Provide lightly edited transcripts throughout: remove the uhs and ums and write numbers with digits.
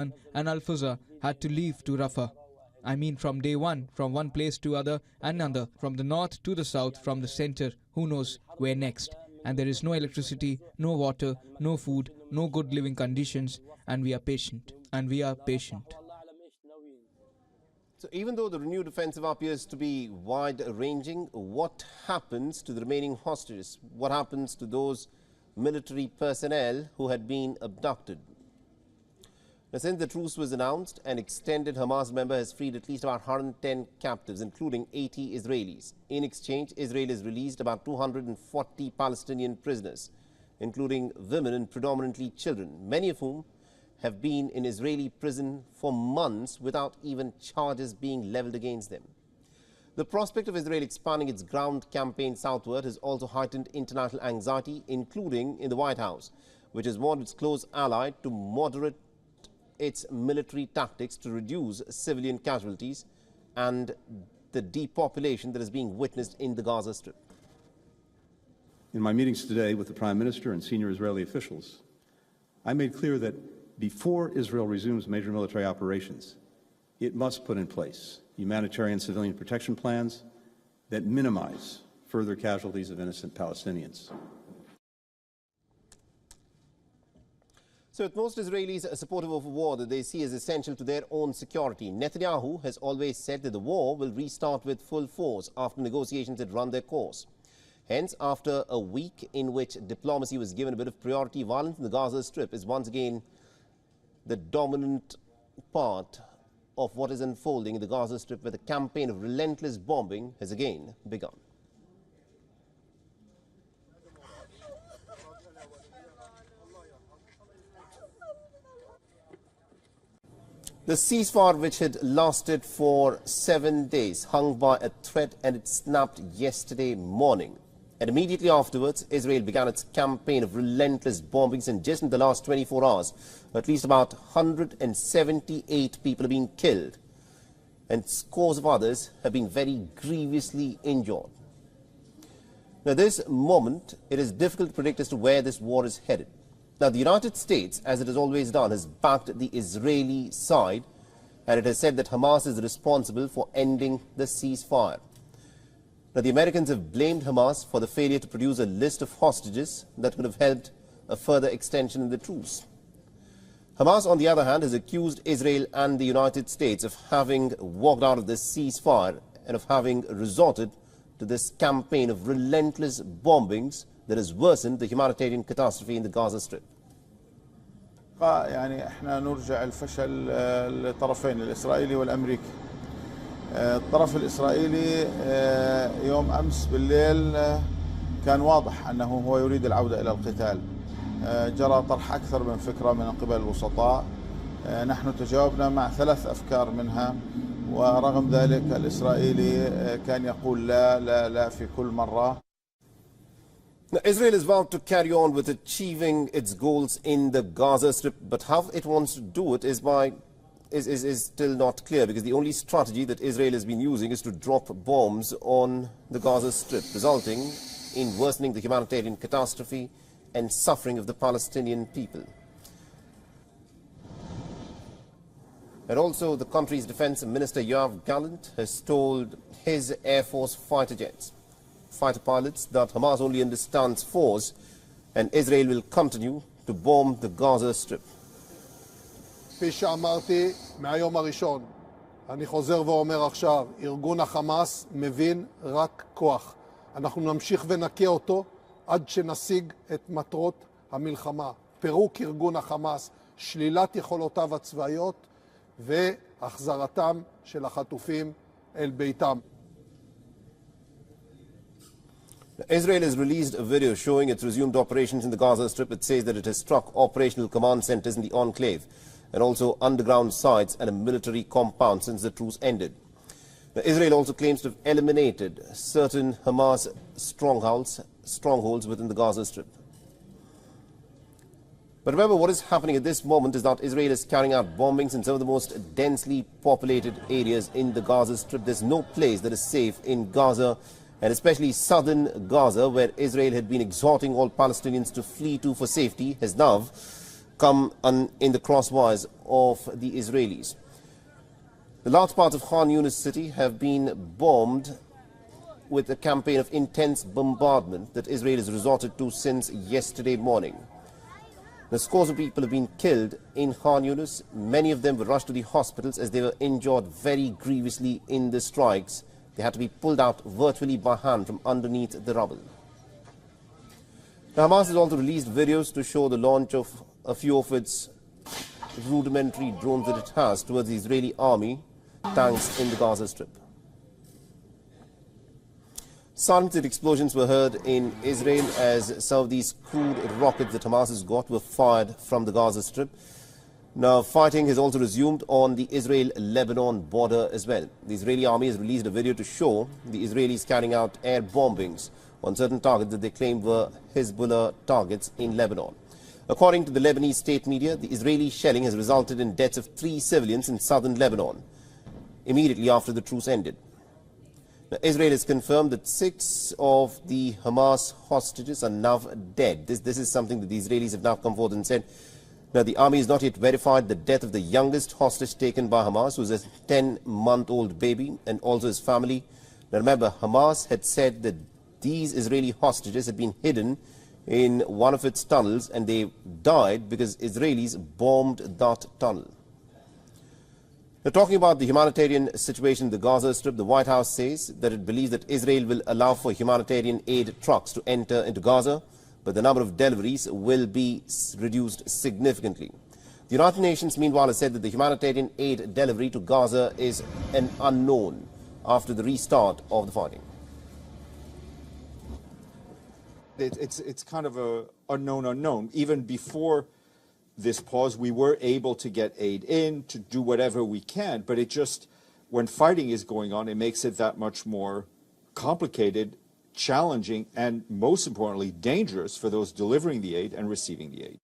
and Al-Faluja had to leave to Rafah. I mean from day one, from one place to other and another, from the north to the south, from the center, who knows where next. And there is no electricity, no water, no food, no good living conditions, and we are patient. So even though the renewed offensive appears to be wide-ranging, what happens to the remaining hostages? What happens to those military personnel who had been abducted? Now, since the truce was announced, an extended Hamas member has freed at least about 110 captives, including 80 Israelis. In exchange, Israel has released about 240 Palestinian prisoners, including women and predominantly children, many of whom have been in Israeli prison for months without even charges being leveled against them. The prospect of Israel expanding its ground campaign southward has also heightened international anxiety, including in the White House, which has warned its close ally to moderate its military tactics to reduce civilian casualties and the depopulation that is being witnessed in the Gaza Strip. In my meetings today with the Prime Minister and senior Israeli officials, I made clear that before Israel resumes major military operations, it must put in place humanitarian civilian protection plans that minimize further casualties of innocent Palestinians. So with most Israelis supportive of a war that they see as essential to their own security, Netanyahu has always said that the war will restart with full force after negotiations had run their course. Hence, after a week in which diplomacy was given a bit of priority, violence in the Gaza Strip is once again the dominant part of what is unfolding in the Gaza Strip, where the campaign of relentless bombing has again begun. The ceasefire, which had lasted for 7 days, hung by a thread and it snapped yesterday morning. And immediately afterwards, Israel began its campaign of relentless bombings, and just in the last 24 hours, at least about 178 people have been killed, and scores of others have been very grievously injured. Now, this moment, it is difficult to predict as to where this war is headed. Now, the United States, as it has always done, has backed the Israeli side, and it has said that Hamas is responsible for ending the ceasefire. Now, the Americans have blamed Hamas for the failure to produce a list of hostages that would have helped a further extension in the truce. Hamas, on the other hand, has accused Israel and the United States of having walked out of this ceasefire and of having resorted to this campaign of relentless bombings that has worsened the humanitarian catastrophe in the Gaza Strip. يعني احنا نرجع الفشل للطرفين الإسرائيلي والأمريكي. الطرف الإسرائيلي يوم أمس بالليل كان واضح أنه هو يريد العودة إلى القتال. جرى طرح أكثر من فكرة من قبل الوسطاء. نحن تجاوبنا مع 3 أفكار منها، ورغم ذلك الإسرائيلي كان يقول لا لا لا في كل مرة. Now, Israel is vowed to carry on with achieving its goals in the Gaza Strip, but how it wants to do it is still not clear, because the only strategy that Israel has been using is to drop bombs on the Gaza Strip, resulting in worsening the humanitarian catastrophe and suffering of the Palestinian people. And also, the country's defense minister, Yoav Gallant, has told his Air Force fighter pilots that Hamas only understands force, and Israel will continue to bomb the Gaza Strip. כפי שאמרתי מהיום הראשון, אני חוזר ואומר עכשיו, ארגון החמאס מבין רק כוח. אנחנו נמשיך ונקה אותו עד שנשיג את מטרות המלחמה. פירוק ארגון החמאס, שלילת יכולותיו הצבאיות והחזרתם של החטופים אל ביתם. Israel has released a video showing its resumed operations in the Gaza Strip. It says that it has struck operational command centers in the enclave and also underground sites and a military compound since the truce ended. Now, Israel also claims to have eliminated certain Hamas strongholds within the Gaza Strip. But remember, what is happening at this moment is that Israel is carrying out bombings in some of the most densely populated areas in the Gaza Strip. There's no place that is safe in Gaza, and especially southern Gaza, where Israel had been exhorting all Palestinians to flee to for safety, has now come in the crosswires of the Israelis. The large parts of Khan Yunis city have been bombed with a campaign of intense bombardment that Israel has resorted to since yesterday morning. The scores of people have been killed in Khan Yunis. Many of them were rushed to the hospitals as they were injured very grievously in the strikes. They had to be pulled out virtually by hand from underneath the rubble. Now, Hamas has also released videos to show the launch of a few of its rudimentary drones that it has towards the Israeli army tanks in the Gaza Strip. Silent explosions were heard in Israel as some of these crude rockets that Hamas has got were fired from the Gaza Strip. Now, fighting has also resumed on the Israel-Lebanon border as well. The Israeli army has released a video to show the Israelis carrying out air bombings on certain targets that they claim were Hezbollah targets in Lebanon. According to the Lebanese state media, the Israeli shelling has resulted in deaths of 3 civilians in southern Lebanon immediately after the truce ended. Now, Israel has confirmed that 6 of the Hamas hostages are now dead. This is something that the Israelis have now come forward and said. Now, the army has not yet verified the death of the youngest hostage taken by Hamas, who was a 10-month-old baby, and also his family. Now, remember, Hamas had said that these Israeli hostages had been hidden in one of its tunnels and they died because Israelis bombed that tunnel. Now, talking about the humanitarian situation in the Gaza Strip, the White House says that it believes that Israel will allow for humanitarian aid trucks to enter into Gaza, but the number of deliveries will be reduced significantly. The United Nations, meanwhile, has said that the humanitarian aid delivery to Gaza is an unknown after the restart of the fighting. It's kind of a unknown. Even before this pause, we were able to get aid in, to do whatever we can, but it just, when fighting is going on, it makes it that much more complicated, challenging, and most importantly, dangerous for those delivering the aid and receiving the aid.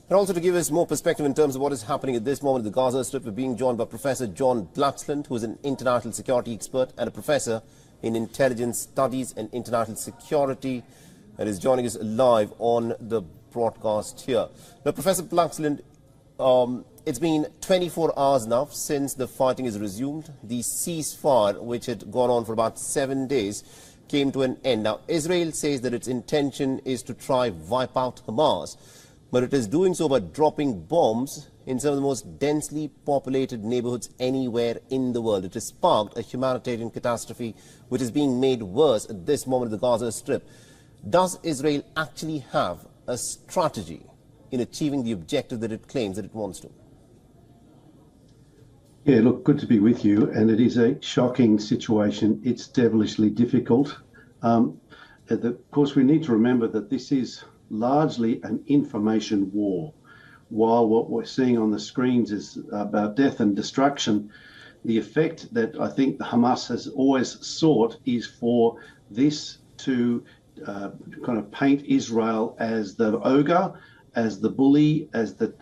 And also to give us more perspective in terms of what is happening at this moment at the Gaza Strip, we're being joined by Professor John Blaxland, who is an international security expert and a professor in intelligence studies and international security, and is joining us live on the broadcast here. Now, Professor Blaxland, it's been 24 hours now since the fighting has resumed. The ceasefire, which had gone on for about 7 days, came to an end. Now, Israel says that its intention is to try wipe out Hamas, but it is doing so by dropping bombs in some of the most densely populated neighborhoods anywhere in the world. It has sparked a humanitarian catastrophe which is being made worse at this moment at the Gaza Strip. Does Israel actually have a strategy in achieving the objective that it claims that it wants to? Yeah, look, good to be with you, and it is a shocking situation. It's devilishly difficult. Of course, we need to remember that this is largely an information war. While what we're seeing on the screens is about death and destruction, the effect that I think the Hamas has always sought is for this to kind of paint Israel as the ogre, as the bully, as the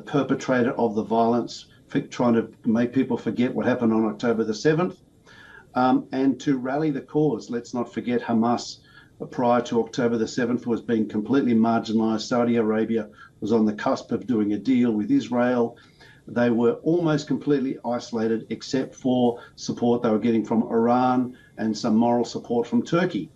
perpetrator of the violence, trying to make people forget what happened on October the 7th, and to rally the cause. Let's not forget Hamas, prior to October the 7th, was being completely marginalized. Saudi Arabia was on the cusp of doing a deal with Israel. They were almost completely isolated except for support they were getting from Iran and some moral support from Turkey.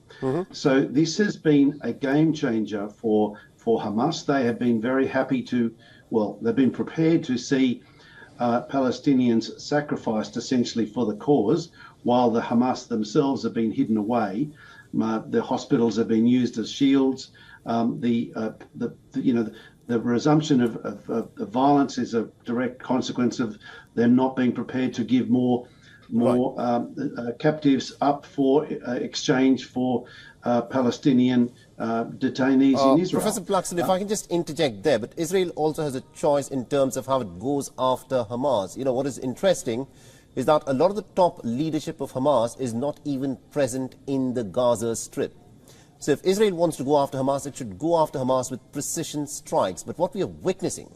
So this has been a game changer for Hamas. They have been very happy to, well, they've been prepared to see Palestinians sacrificed essentially for the cause, while the Hamas themselves have been hidden away. The hospitals have been used as shields. The resumption of violence is a direct consequence of them not being prepared to give more captives up for exchange for Palestinian detainees in Israel. Professor Blaxland, if I can just interject there, but Israel also has a choice in terms of how it goes after Hamas. You know, what is interesting is that a lot of the top leadership of Hamas is not even present in the Gaza Strip. So if Israel wants to go after Hamas, it should go after Hamas with precision strikes. But what we are witnessing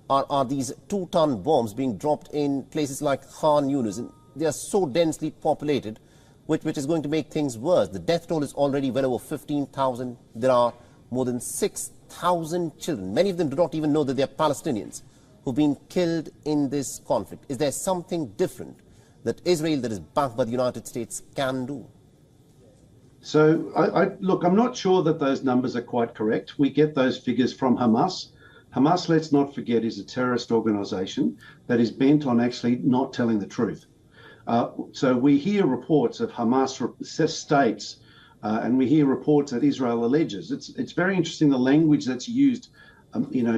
are these 2-ton bombs being dropped in places like Khan Yunis, and they are so densely populated, which is going to make things worse. The death toll is already well over 15,000. There are more than 6 6,000 children. Many of them do not even know that they are Palestinians who've been killed in this conflict. Is there something different that Israel, that is backed by the United States, can do? So, look, I'm not sure that those numbers are quite correct. We get those figures from Hamas. Hamas, let's not forget, is a terrorist organization that is bent on actually not telling the truth. So we hear reports of Hamas states, and we hear reports that Israel alleges. It's very interesting the language that's used,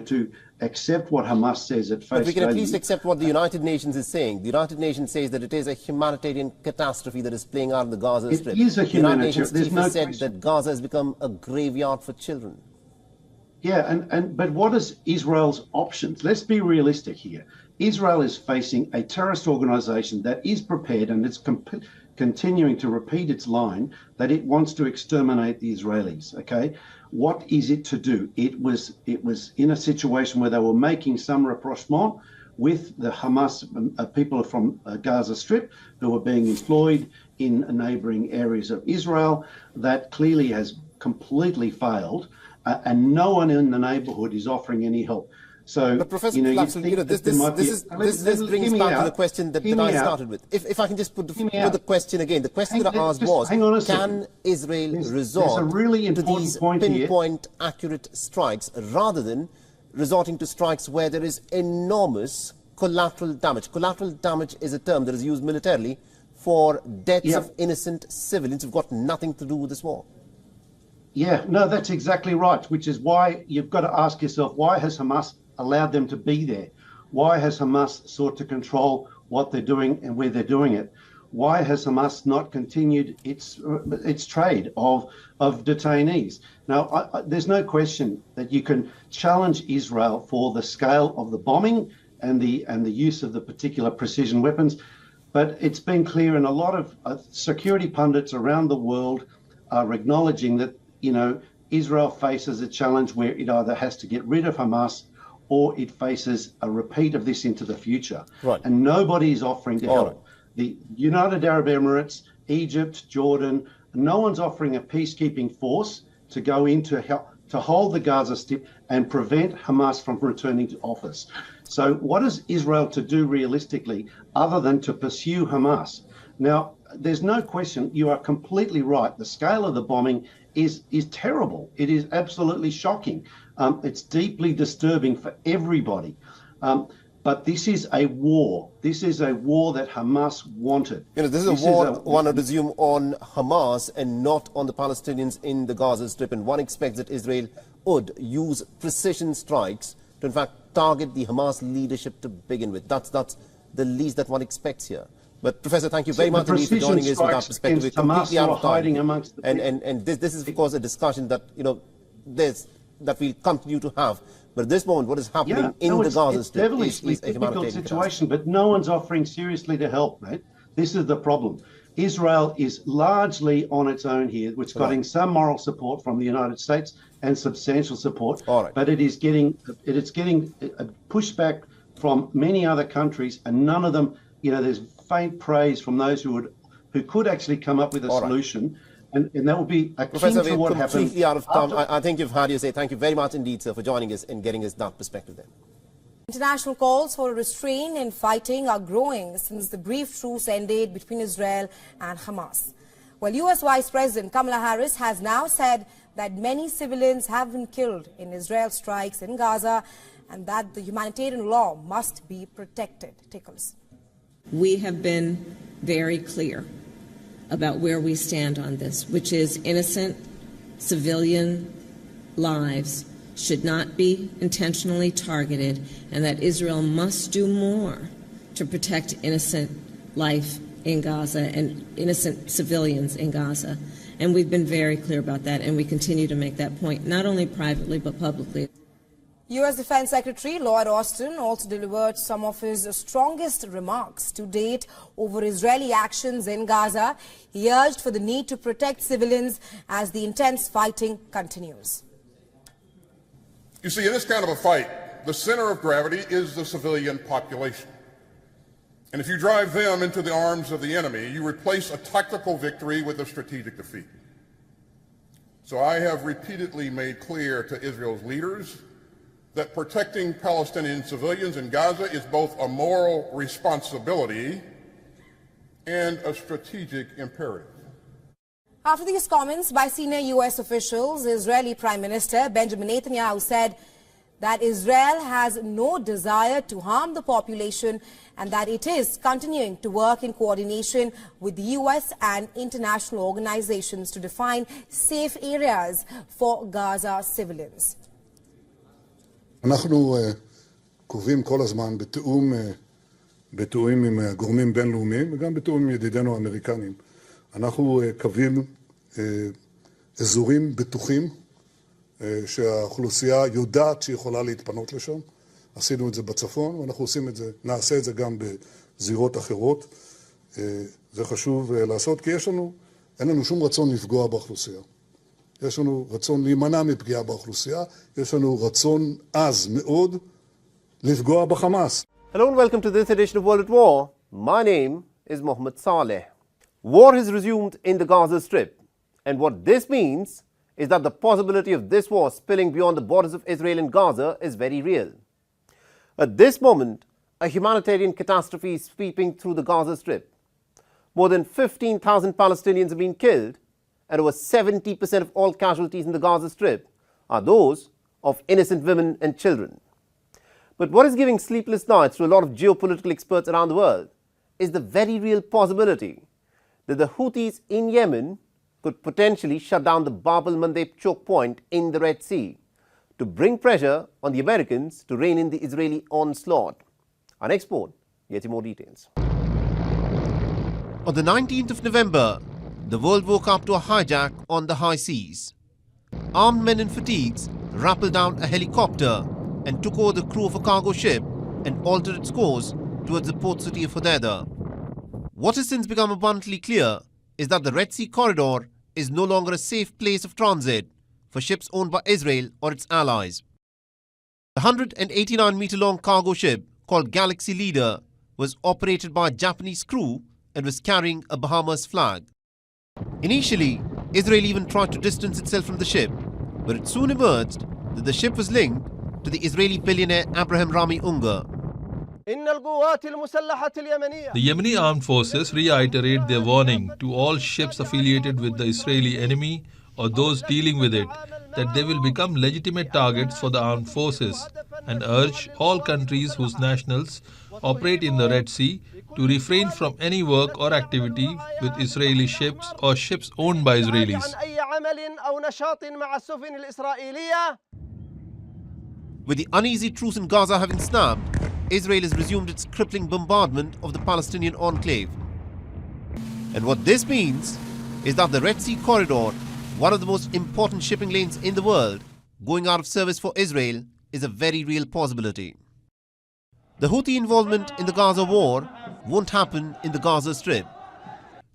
to accept what Hamas says at face value. But we can at least accept what the United Nations is saying. The United Nations says that it is a humanitarian catastrophe that is playing out in the Gaza Strip. It is a humanitarian. The United Nations chief has said that Gaza has become a graveyard for children. Yeah, but what is Israel's options? Let's be realistic here. Israel is facing a terrorist organization that is prepared, and it's continuing to repeat its line that it wants to exterminate the Israelis. Okay, what is it to do? It was in a situation where they were making some rapprochement with the Hamas people from Gaza Strip who were being employed in neighboring areas of Israel. That clearly has completely failed, and no one in the neighborhood is offering any help. So, but Professor Flaxel, this brings back to the question that I started with. If I can just put the question again, the question that I asked was, can Israel resort to these pinpoint accurate strikes rather than resorting to strikes where there is enormous collateral damage? Collateral damage is a term that is used militarily for deaths of innocent civilians who've got nothing to do with this war. Yeah, no, that's exactly right, which is why you've got to ask yourself, why has Hamas allowed them to be there? Why has Hamas sought to control what they're doing and where they're doing it? Why has Hamas not continued its trade of detainees? Now, there's no question that you can challenge Israel for the scale of the bombing and the use of the particular precision weapons, but it's been clear, and a lot of security pundits around the world are acknowledging that Israel faces a challenge where it either has to get rid of Hamas or it faces a repeat of this into the future. Right. And nobody is offering to help. Right. The United Arab Emirates, Egypt, Jordan, no one's offering a peacekeeping force to go in to help to hold the Gaza Strip and prevent Hamas from returning to office. So what is Israel to do realistically other than to pursue Hamas? Now, there's no question, you are completely right. The scale of the bombing is terrible. It is absolutely shocking. It's deeply disturbing for everybody. But this is a war. This is a war that Hamas wanted. This is a war, one would assume, on Hamas and not on the Palestinians in the Gaza Strip. And one expects that Israel would use precision strikes to, in fact, target the Hamas leadership to begin with. That's the least that one expects here. But, Professor, thank you very much indeed for joining us with that perspective. We're completely out of time. And this is, of course, a discussion that, that we'll continue to have. But at this moment, what is happening in the Gaza Strip is a humanitarian situation. But no one's offering seriously to help, mate. This is the problem. Israel is largely on its own here, which is getting some moral support from the United States and substantial support. But it is getting a pushback from many other countries, and none of them, there's faint praise from those who could actually come up with a solution. And that would be akin to what happened. Completely out of time. I think you've had your say. Thank you very much indeed, sir, for joining us and getting us that perspective there. International calls for a restraint in fighting are growing since the brief truce ended between Israel and Hamas. Well, U.S. Vice President Kamala Harris has now said that many civilians have been killed in Israel strikes in Gaza and that the humanitarian law must be protected. Take a listen. We have been very clear about where we stand on this, which is innocent civilian lives should not be intentionally targeted, and that Israel must do more to protect innocent life in Gaza and innocent civilians in Gaza. And we've been very clear about that, and we continue to make that point, not only privately but publicly. U.S. Defense Secretary Lloyd Austin also delivered some of his strongest remarks to date over Israeli actions in Gaza. He urged for the need to protect civilians as the intense fighting continues. You see, in this kind of a fight, the center of gravity is the civilian population. And if you drive them into the arms of the enemy, you replace a tactical victory with a strategic defeat. So I have repeatedly made clear to Israel's leaders that protecting Palestinian civilians in Gaza is both a moral responsibility and a strategic imperative. After these comments by senior U.S. officials, Israeli Prime Minister Benjamin Netanyahu said that Israel has no desire to harm the population and that it is continuing to work in coordination with the U.S. and international organizations to define safe areas for Gaza civilians. אנחנו קובעים כל הזמן בתיאום עם גורמים בינלאומיים וגם בתיאום עם ידידינו האמריקנים. אנחנו קווים אזורים בטוחים שהאוכלוסייה יודעת שהיא יכולה להתפנות לשם. עשינו את זה בצפון ואנחנו נעשה את זה גם בזירות אחרות. זה חשוב לעשות כי אין לנו שום רצון לפגוע באוכלוסייה. יש לנו רצון להימנע מפגיעה באוכלוסייה, יש לנו רצון עז מאוד לפגוע בחמאס. Hello and welcome to this edition of World at War. My name is Mohammed Saleh. War has resumed in the Gaza Strip, and what this means is that the possibility of this war spilling beyond the borders of Israel and Gaza is very real. At this moment, a humanitarian catastrophe is sweeping through the Gaza Strip. More than 15,000 Palestinians have been killed, and over 70% of all casualties in the Gaza Strip are those of innocent women and children. But what is giving sleepless nights to a lot of geopolitical experts around the world is the very real possibility that the Houthis in Yemen could potentially shut down the Bab al-Mandeb choke point in the Red Sea to bring pressure on the Americans to rein in the Israeli onslaught. Our next report gets you more details. On the 19th of November, the world woke up to a hijack on the high seas. Armed men in fatigues rappelled down a helicopter and took over the crew of a cargo ship and altered its course towards the port city of Hodeidah. What has since become abundantly clear is that the Red Sea corridor is no longer a safe place of transit for ships owned by Israel or its allies. The 189-meter-long cargo ship called Galaxy Leader was operated by a Japanese crew and was carrying a Bahamas flag. Initially, Israel even tried to distance itself from the ship, but it soon emerged that the ship was linked to the Israeli billionaire Abraham Rami Ungar. The Yemeni armed forces reiterate their warning to all ships affiliated with the Israeli enemy or those dealing with it that they will become legitimate targets for the armed forces and urge all countries whose nationals operate in the Red Sea to refrain from any work or activity with Israeli ships or ships owned by Israelis. With the uneasy truce in Gaza having snapped, Israel has resumed its crippling bombardment of the Palestinian enclave. And what this means is that the Red Sea corridor, one of the most important shipping lanes in the world, going out of service for Israel is a very real possibility. The Houthi involvement in the Gaza war won't happen in the Gaza Strip.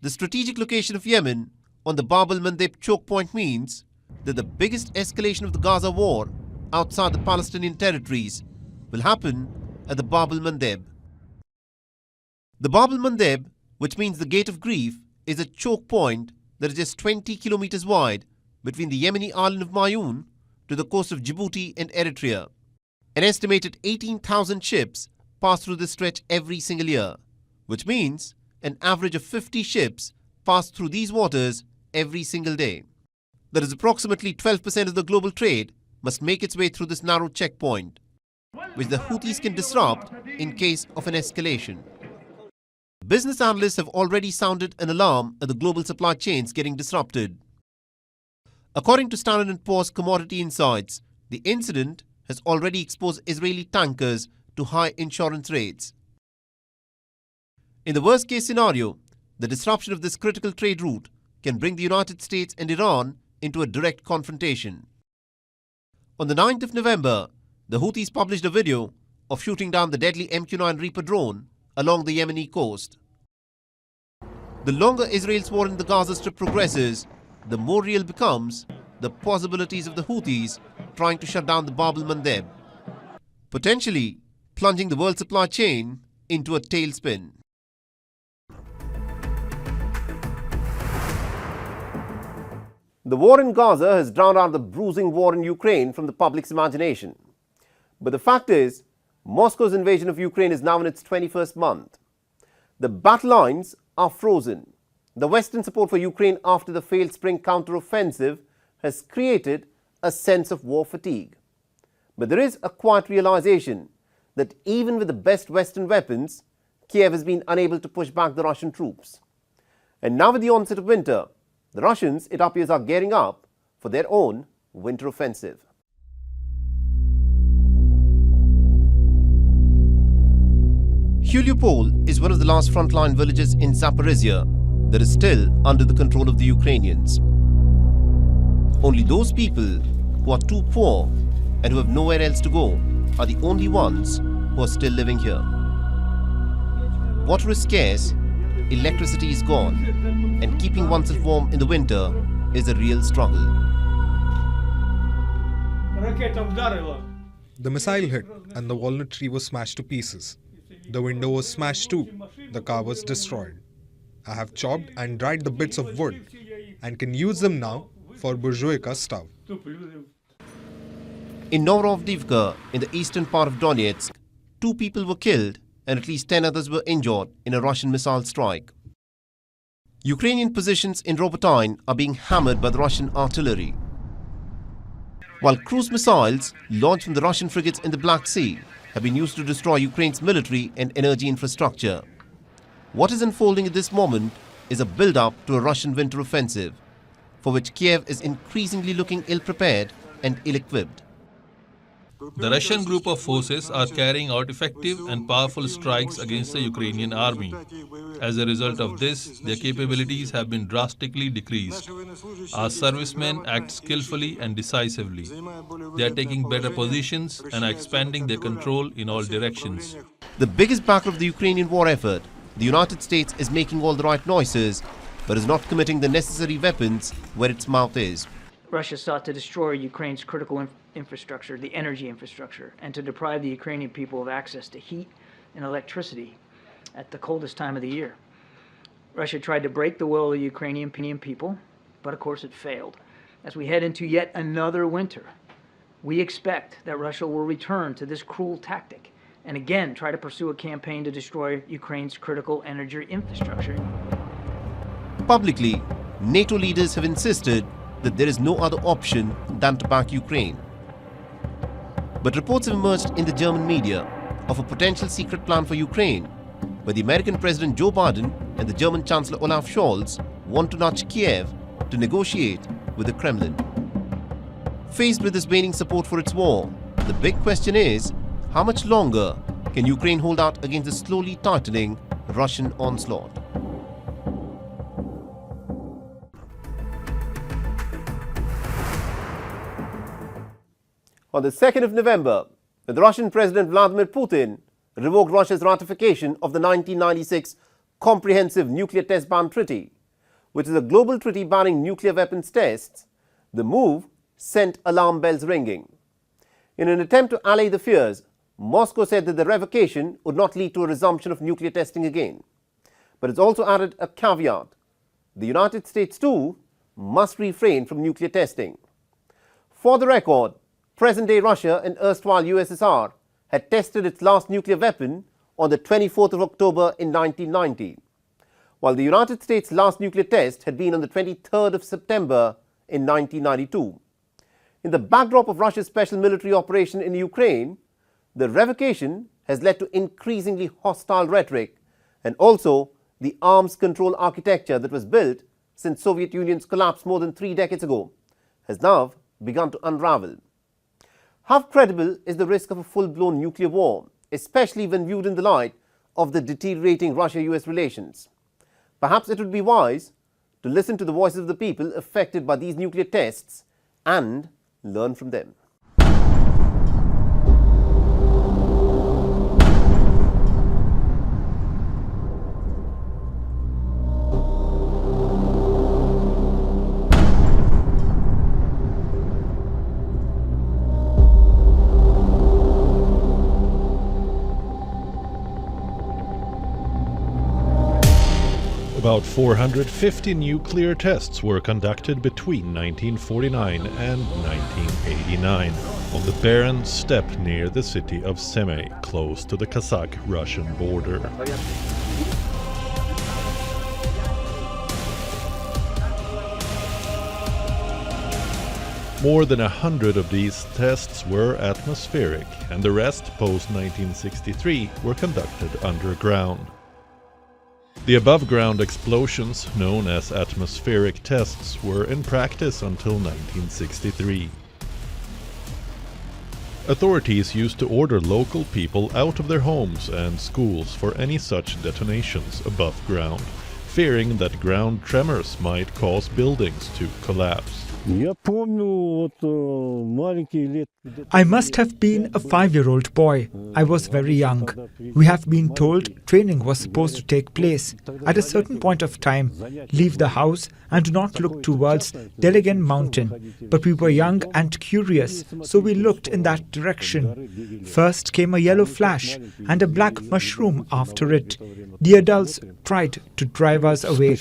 The strategic location of Yemen on the Bab al-Mandeb choke point means that the biggest escalation of the Gaza war outside the Palestinian territories will happen at the Bab al-Mandeb. The Bab al-Mandeb, which means the Gate of Grief, is a choke point that is just 20 kilometers wide between the Yemeni island of WION to the coast of Djibouti and Eritrea. An estimated 18,000 ships pass through this stretch every single year, which means an average of 50 ships pass through these waters every single day. That is approximately 12% of the global trade must make its way through this narrow checkpoint, which the Houthis can disrupt in case of an escalation. Business analysts have already sounded an alarm at the global supply chains getting disrupted. According to Standard & Poor's Commodity Insights, the incident has already exposed Israeli tankers to high insurance rates. In the worst-case scenario, the disruption of this critical trade route can bring the United States and Iran into a direct confrontation. On the 9th of November, the Houthis published a video of shooting down the deadly MQ-9 Reaper drone along the Yemeni coast. The longer Israel's war in the Gaza Strip progresses, the more real becomes the possibilities of the Houthis trying to shut down the Bab al-Mandeb, potentially plunging the world supply chain into a tailspin. The war in Gaza has drowned out the bruising war in Ukraine from the public's imagination. But the fact is, Moscow's invasion of Ukraine is now in its 21st month. The battle lines are frozen. The Western support for Ukraine after the failed spring counter-offensive has created a sense of war fatigue. But there is a quiet realization that even with the best Western weapons, Kiev has been unable to push back the Russian troops. And now with the onset of winter, the Russians, it appears, are gearing up for their own winter offensive. Huliupol is one of the last frontline villages in Zaporizhia that is still under the control of the Ukrainians. Only those people who are too poor and who have nowhere else to go are the only ones who are still living here. Water is scarce, electricity is gone, and keeping oneself warm in the winter is a real struggle. The missile hit and the walnut tree was smashed to pieces. The window was smashed too. The car was destroyed. I have chopped and dried the bits of wood and can use them now for burjuika stove. In Novorovdivka, in the eastern part of Donetsk, 2 people were killed and at least 10 others were injured in a Russian missile strike. Ukrainian positions in Robotyne are being hammered by the Russian artillery. While cruise missiles launched from the Russian frigates in the Black Sea have been used to destroy Ukraine's military and energy infrastructure. What is unfolding at this moment is a build-up to a Russian winter offensive, for which Kiev is increasingly looking ill-prepared and ill-equipped. The Russian group of forces are carrying out effective and powerful strikes against the Ukrainian army. As a result of this, their capabilities have been drastically decreased. Our servicemen act skillfully and decisively. They are taking better positions and are expanding their control in all directions. The biggest backer of the Ukrainian war effort, the United States, is making all the right noises, but is not committing the necessary weapons where its mouth is. Russia sought to destroy Ukraine's critical infrastructure, the energy infrastructure, and to deprive the Ukrainian people of access to heat and electricity at the coldest time of the year. Russia tried to break the will of the Ukrainian people, but of course it failed. As we head into yet another winter, we expect that Russia will return to this cruel tactic and again try to pursue a campaign to destroy Ukraine's critical energy infrastructure. Publicly, NATO leaders have insisted that there is no other option than to back Ukraine. But reports have emerged in the German media of a potential secret plan for Ukraine, where the American President Joe Biden and the German Chancellor Olaf Scholz want to nudge Kiev to negotiate with the Kremlin. Faced with this waning support for its war, the big question is, how much longer can Ukraine hold out against the slowly tightening Russian onslaught? On the 2nd of November, the Russian President Vladimir Putin revoked Russia's ratification of the 1996 Comprehensive Nuclear Test Ban Treaty, which is a global treaty banning nuclear weapons tests. The move sent alarm bells ringing. In an attempt to allay the fears, Moscow said that the revocation would not lead to a resumption of nuclear testing again. But it's also added a caveat. The United States, too, must refrain from nuclear testing. For the record, present-day Russia and erstwhile USSR had tested its last nuclear weapon on the 24th of October in 1990, while the United States' last nuclear test had been on the 23rd of September in 1992. In the backdrop of Russia's special military operation in Ukraine, the revocation has led to increasingly hostile rhetoric and also the arms control architecture that was built since Soviet Union's collapse more than 3 decades ago has now begun to unravel. How credible is the risk of a full-blown nuclear war, especially when viewed in the light of the deteriorating Russia-US relations? Perhaps it would be wise to listen to the voices of the people affected by these nuclear tests and learn from them. About 450 nuclear tests were conducted between 1949 and 1989 on the barren steppe near the city of Semey, close to the Kazakh-Russian border. More than 100 of these tests were atmospheric, and the rest, post-1963, were conducted underground. The above-ground explosions, known as atmospheric tests, were in practice until 1963. Authorities used to order local people out of their homes and schools for any such detonations above ground, fearing that ground tremors might cause buildings to collapse. I must have been a 5-year-old boy. I was very young. We have been told training was supposed to take place. At a certain point of time, leave the house and do not look towards Deligan Mountain. But we were young and curious, so we looked in that direction. First came a yellow flash and a black mushroom after it. The adults tried to drive us away.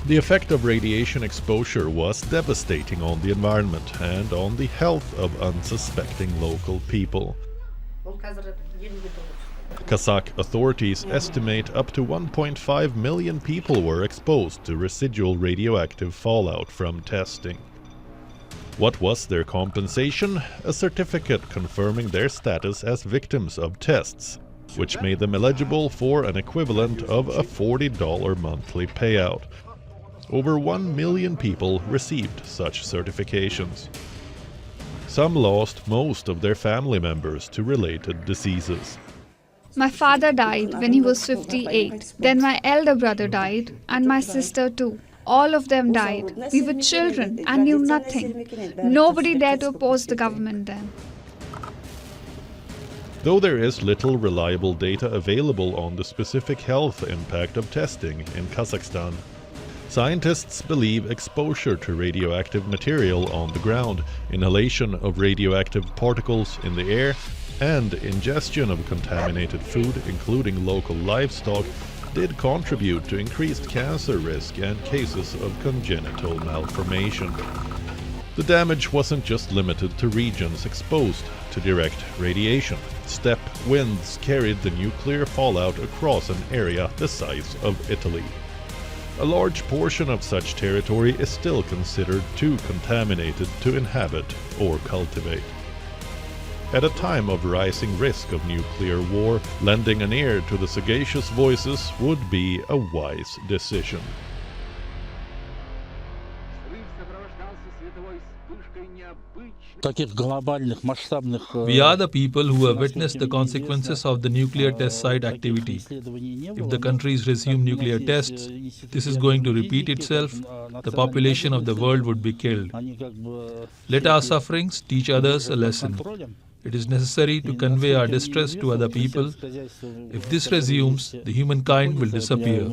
The effect of radiation exposure was devastating on the environment and on the health of unsuspecting local people. Kazakh authorities estimate up to 1.5 million people were exposed to residual radioactive fallout from testing. What was their compensation? A certificate confirming their status as victims of tests, which made them eligible for an equivalent of a $40 monthly payout. Over 1 million people received such certifications. Some lost most of their family members to related diseases. My father died when he was 58. Then my elder brother died, and my sister too. All of them died. We were children and knew nothing. Nobody dared to oppose the government then. Though there is little reliable data available on the specific health impact of testing in Kazakhstan, scientists believe exposure to radioactive material on the ground, inhalation of radioactive particles in the air, and ingestion of contaminated food, including local livestock, did contribute to increased cancer risk and cases of congenital malformation. The damage wasn't just limited to regions exposed to direct radiation. Steppe winds carried the nuclear fallout across an area the size of Italy. A large portion of such territory is still considered too contaminated to inhabit or cultivate. At a time of rising risk of nuclear war, lending an ear to the sagacious voices would be a wise decision. We are the people who have witnessed the consequences of the nuclear test site activity. If the countries resume nuclear tests, this is going to repeat itself. The population of the world would be killed. Let our sufferings teach others a lesson. It is necessary to convey our distress to other people. If this resumes, the humankind will disappear.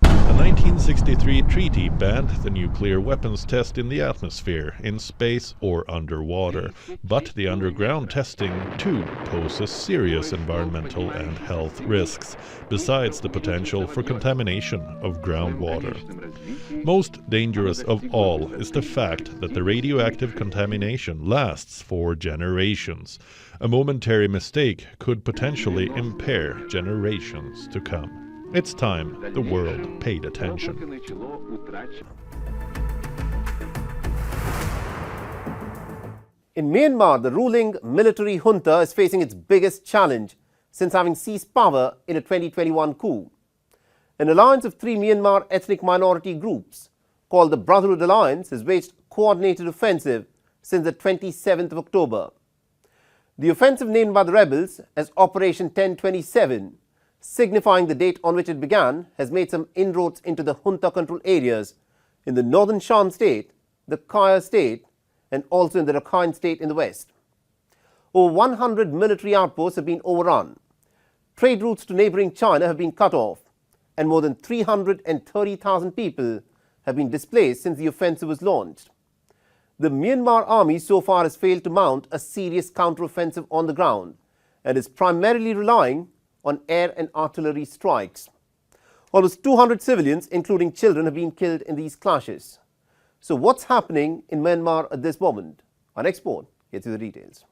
A 1963 treaty banned the nuclear weapons test in the atmosphere, in space or underwater. But the underground testing, too, poses serious environmental and health risks, besides the potential for contamination of groundwater. Most dangerous of all is the fact that the radioactive contamination lasts for generations. A momentary mistake could potentially impair generations to come. It's time the world paid attention. In Myanmar, the ruling military junta is facing its biggest challenge since having seized power in a 2021 coup. An alliance of 3 Myanmar ethnic minority groups, called the Brotherhood Alliance, has waged coordinated offensive since the 27th of October. The offensive, named by the rebels as Operation 1027, signifying the date on which it began, has made some inroads into the junta-controlled areas in the northern Shan state, the Kaya state, and also in the Rakhine state in the west. Over 100 military outposts have been overrun. Trade routes to neighboring China have been cut off, and more than 330,000 people have been displaced since the offensive was launched. The Myanmar army so far has failed to mount a serious counter-offensive on the ground and is primarily relying on air and artillery strikes. Almost 200 civilians, including children, have been killed in these clashes. So what's happening in Myanmar at this moment? Our next report gets you the details.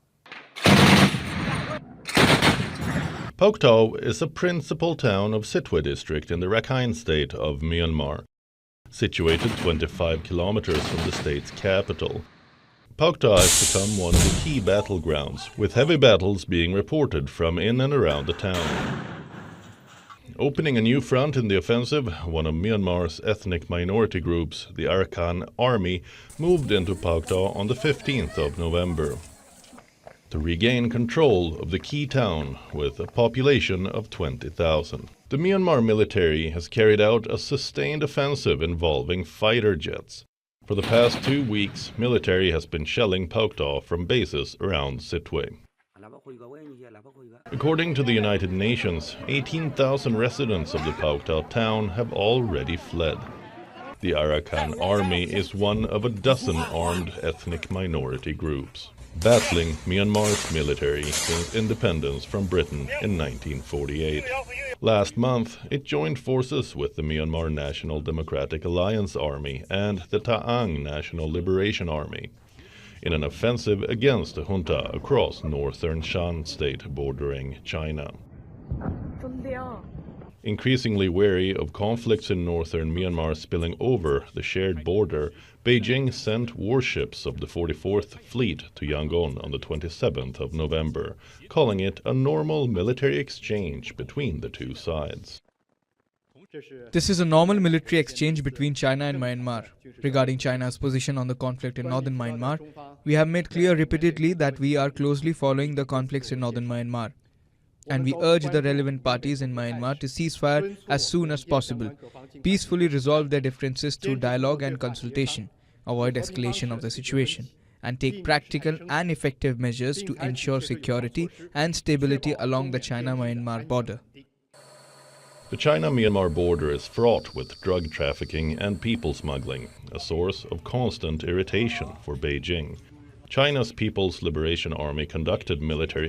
Pauktaw is a principal town of Sitwe district in the Rakhine state of Myanmar, situated 25 kilometers from the state's capital. Pauktaw has become one of the key battlegrounds, with heavy battles being reported from in and around the town. Opening a new front in the offensive, one of Myanmar's ethnic minority groups, the Arakan Army, moved into Pauktaw on the 15th of November to regain control of the key town with a population of 20,000. The Myanmar military has carried out a sustained offensive involving fighter jets. For the past 2 weeks, military has been shelling Pauktaw from bases around Sitwe. According to the United Nations, 18,000 residents of the Pauktaw town have already fled. The Arakan Army is one of a dozen armed ethnic minority groups, battling Myanmar's military since independence from Britain in 1948. Last month, it joined forces with the Myanmar National Democratic Alliance Army and the Ta'ang National Liberation Army in an offensive against the junta across northern Shan state bordering China. Increasingly wary of conflicts in northern Myanmar spilling over the shared border, Beijing sent warships of the 44th Fleet to Yangon on the 27th of November, calling it a normal military exchange between the two sides. This is a normal military exchange between China and Myanmar. Regarding China's position on the conflict in northern Myanmar, we have made clear repeatedly that we are closely following the conflicts in northern Myanmar. And we urge the relevant parties in Myanmar to cease fire as soon as possible, peacefully resolve their differences through dialogue and consultation, avoid escalation of the situation, and take practical and effective measures to ensure security and stability along the China-Myanmar border. The China-Myanmar border is fraught with drug trafficking and people smuggling, a source of constant irritation for Beijing. China's People's Liberation Army conducted military